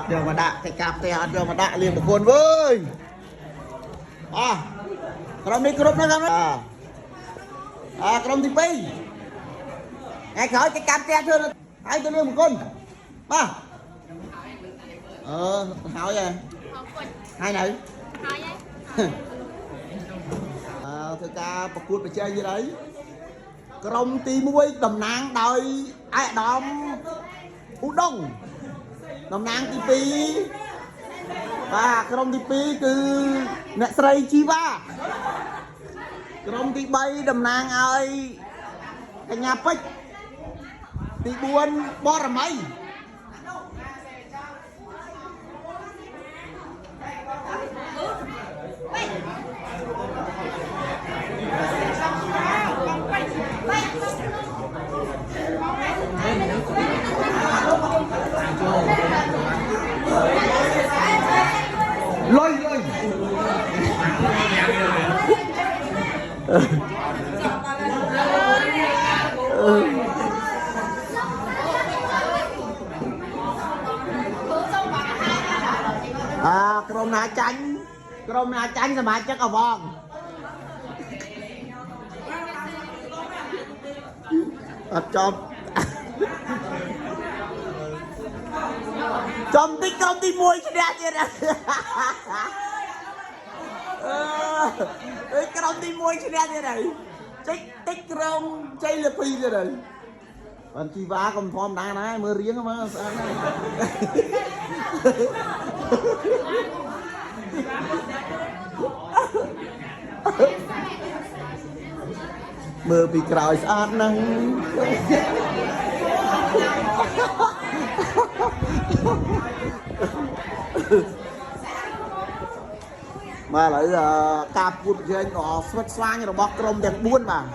giờ mà đạ cái cặp thì giờ mà đạ liền một con với còn đi group nó không còn thì pi ngay khỏi cái cặp te chưa ai tôi liền một con hỏi vậy hai nữ thưa ca bậc cuột chơi gì đấy trong tí muối đầm nang đời ai đom u đông đầm nang tí pi trong tí pi cứ mẹ sợi chi va trong tí bay đầm nang ơi cái nhà pếch tí buôn bo ra mấy lôiក្រុមណាចាញ់សមាជិកអវងអត់ចំតិចក្រុមទី1ឈ្នះទៀតក្រុមទី1ឈ្នះទៀតហើយតិចក្រុមជ័យលើ2ទៀតហើយបានជីវ៉ាក៏ធម្មតាដែរមើលរៀងមើលស្អាតណាស់មើលពីក្រោយស្អាតណាស់មកឥឡូវការពួតប្រជែងដ៏ស្វិតស្វាញរបស់ក្រុមទាំង4បាទ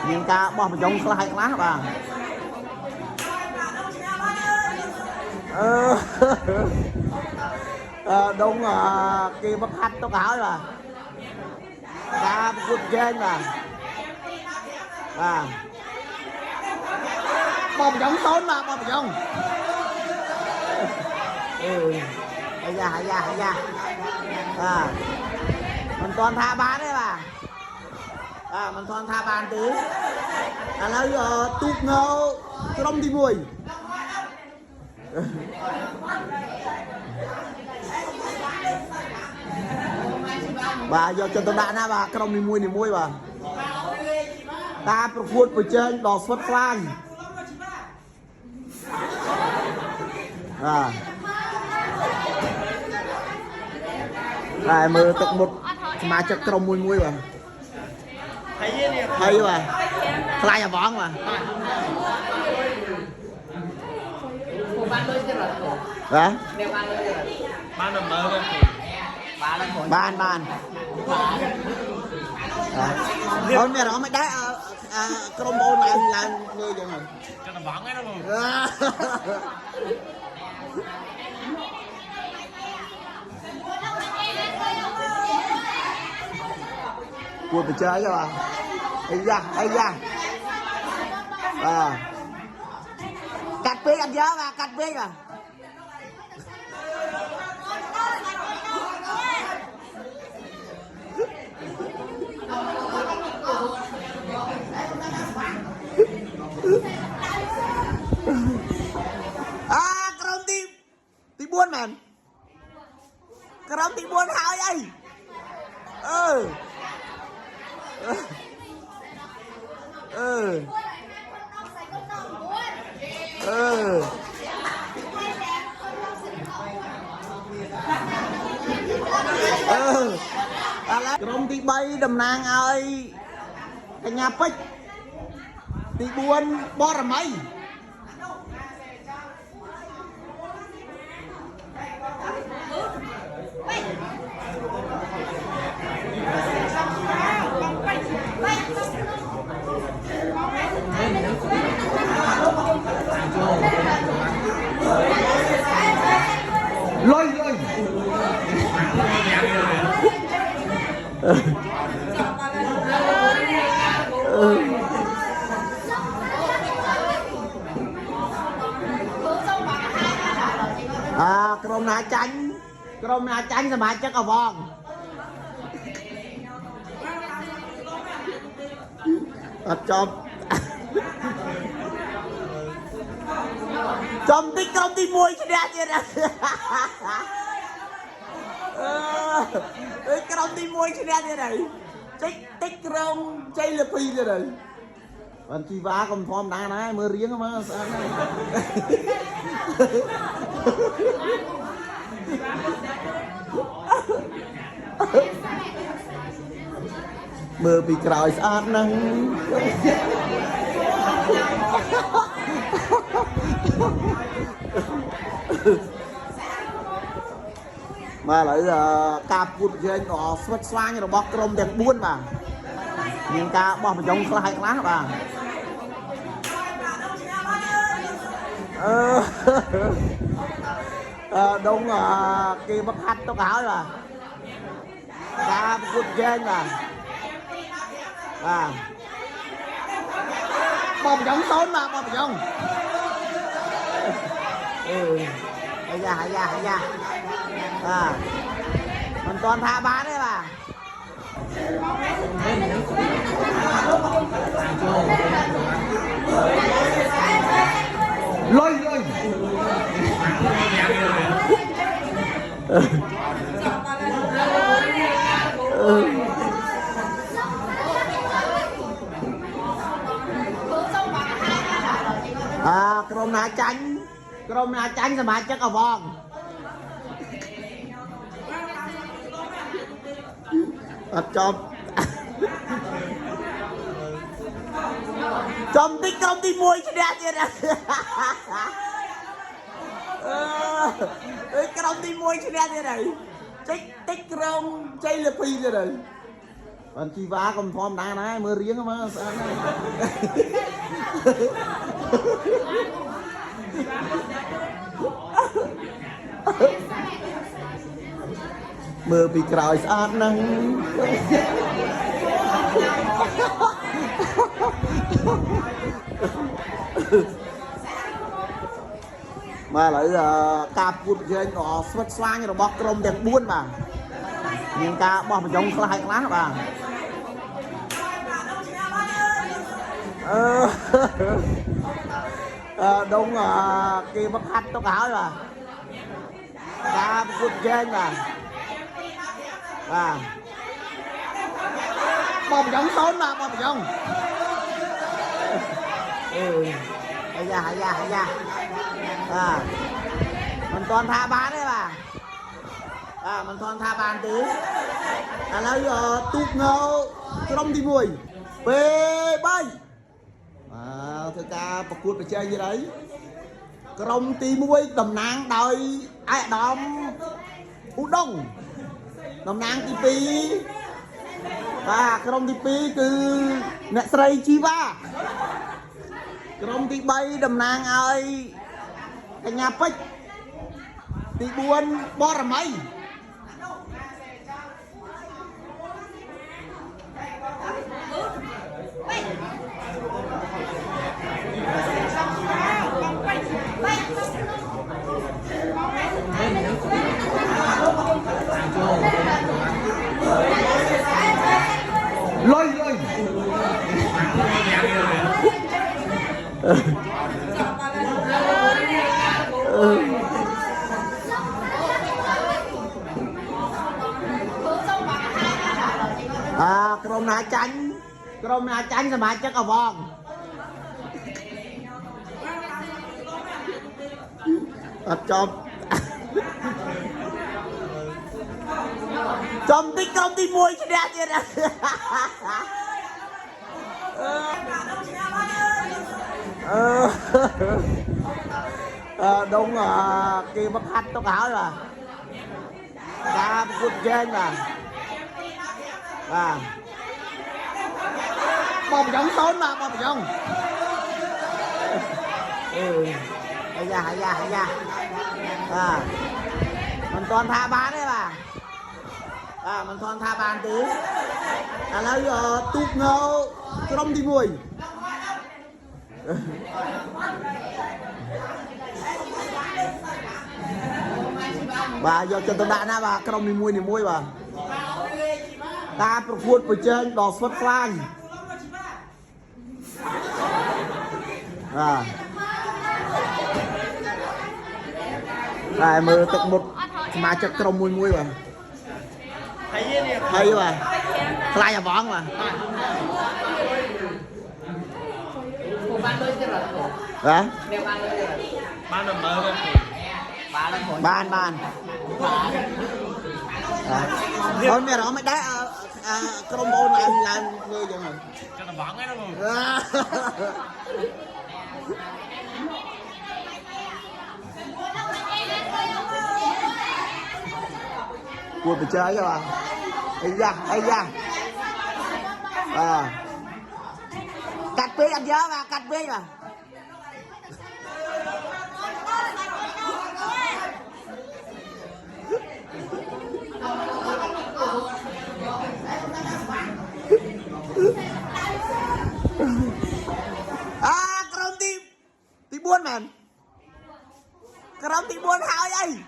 មានការបោះបញ្ចុងខ្លះខ្លះបាទដងគេមកហាត់ទុកហើយបាទការពួតប្រជែងបាទបោះបញ្ចុងតូនបាទបោះបញ្ចុងអាយ៉ាមិនទាន់ថាបានទេបាទមិនទាន់ថាបានទេឥឡូវទូកងក្រុមទី1បាទយកចិត្តទុកដាក់ណាបាទក្រុមនីមួយបាទការប្រកួតប្រជែងដ៏ស្វិតស្វាញតែមើលទឹកមុតសមាជិកក្រុមមួយបាទហើយបាទខ្លាយអវងបាទបានលុយទេបាទបានអូនមានអារម្មណ៍មិនដែរក្រុមអូនឡើងធ្វើយ៉ាងហ្នឹងចិត្តអវងហ្នឹងបងពួតបច្ចេកបាទអាយ៉ាកាត់ពេកអត់យកបាទកាត់ពេកបាទក្រុមទី4មែនក្រុមទី4ហើយអីក្រុមទី3តំណាងឲ្យកញ្ញាពេជ្រទី4បរមីលុយ ក្រុមណាចាញ់សមាជិកអវងអត់ចប់ចំតិចក្រុមទី1ឈ្នះទៀតក្រុមទី1ឈ្នះទៀតហើយតិចក្រុមជ័យលាភីទៀតហើយអនជីវ៉ាកុំធម្មតាណាមើលរៀងមើលស្អាតណាស់មើលពីក្រោយស្អាតណាស់មកឥឡូវការពួតប្រជែងដ៏ស្វិតស្វាញរបស់ក្រុមទាំង4បាទមានការបោះប្រយ៉ុងខ្លះហើយខ្លះបាទដងគេមកហាត់ទុកហើយបាទការពួតប្រជែងបាទបោះប្រយ៉ុងសូនបាទបោះប្រយ៉ុងអាយ៉ាមិនទាន់ថាបានទេបាទលុយក្រុមណាចាញ់សមាជិកអវងអត់ចប់ចំតិចក្រុមទី1ឈ្នះទៀតក្រុមទី1ឈ្នះទៀតហើយតិចក្រុមជ័យលាភីទៀតហើយអនជីវ៉ាកុំធម្មតាណាមើលរៀងមើលស្អាតណាស់មើលពីក្រោយស្អាតណាស់មកឥឡូវការពួតប្រជែងដ៏ស្វិតស្វាញរបស់ក្រុមទាំង4បាទមានការបោះប្រយ៉ុងខ្លះហើយខ្លះបាទដងគេមកហាត់ទុកហើយបាទការពួតប្រជែងបាទបោះប្រយ៉ុងសូនបាទបោះប្រយ៉ុងអាយ៉ាមិនទាន់ថាបានទេបាទមិនទាន់ថាបានទេឥឡូវទូកងោក្រុមទី1ពេល3ធ្វើការប្រកួតប្រជែងយីហើយក្រុមទី1តំណាងដោយឯកឧត្តមឧដុង្គតំណាងទី2ក្រុមទី2គឺអ្នកស្រីជីវ៉ាក្រុមទី3តំណាងឲ្យកញ្ញាពេជ្រទី4បរមី lôi lôiក្រុមណាចាញ់សមាជិកអវងអត់ចប់ចំតិចក្រុមទី1ឈ្នះទៀតដងគេមកហាត់ទុកហើយបាទការប្រកួតប្រជែងបាទបោះប្រយ៉ុងសូនបាទបោះប្រយ៉ុងអាយ៉ាមិនទាន់ថាបានទេបាទមិនទាន់ថាបានទេឥឡូវទូកងោក្រុមទី1 bà do cho tôi đã na bà cái đồng ni muôi bà taประกวดไปเจอดอกสดกลางมือตกหมดมาจากกรมมุยว่ะhayว่ะใครอย่าบ้องว่ะhảบ้านthôi mẹ đó mày đá cái đồng bồn làm người vậy mà cho nó bỏng ấy đó không cuộcไปchơi cho bà ai da cắt bế anh nhớ mà cắt bế mà Krom ti buôn màn Krom ti buôn hao vậy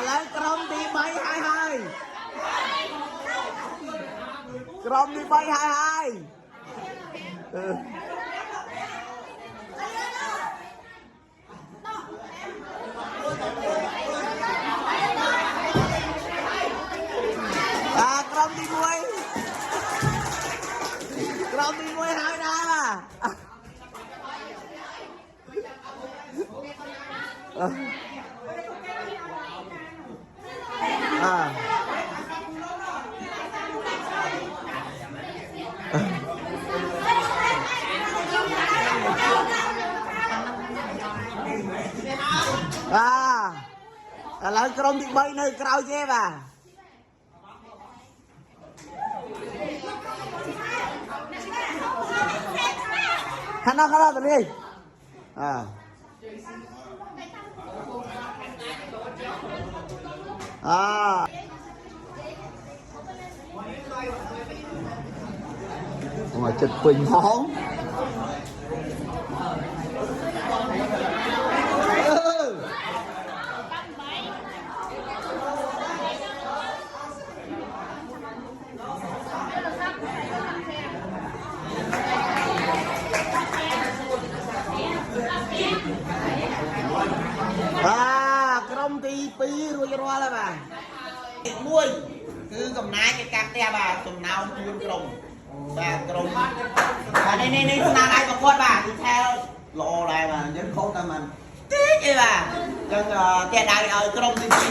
lấy Krom ti bay hai Krom ti bay hai Krom đi muối hai đá lấy Krom đi bay nơi cao chứ bà khana tadi mà chật quỳnh món Krom ti pi rồi cho là bà muôi cứ cầm nái cái cam te bà cầm nào chuôn Krom bà Krom bà đây nào ai có con bà thì theo lộ này mà vẫn không ta mình tiếc vậy bà chân te đại Krom ti pi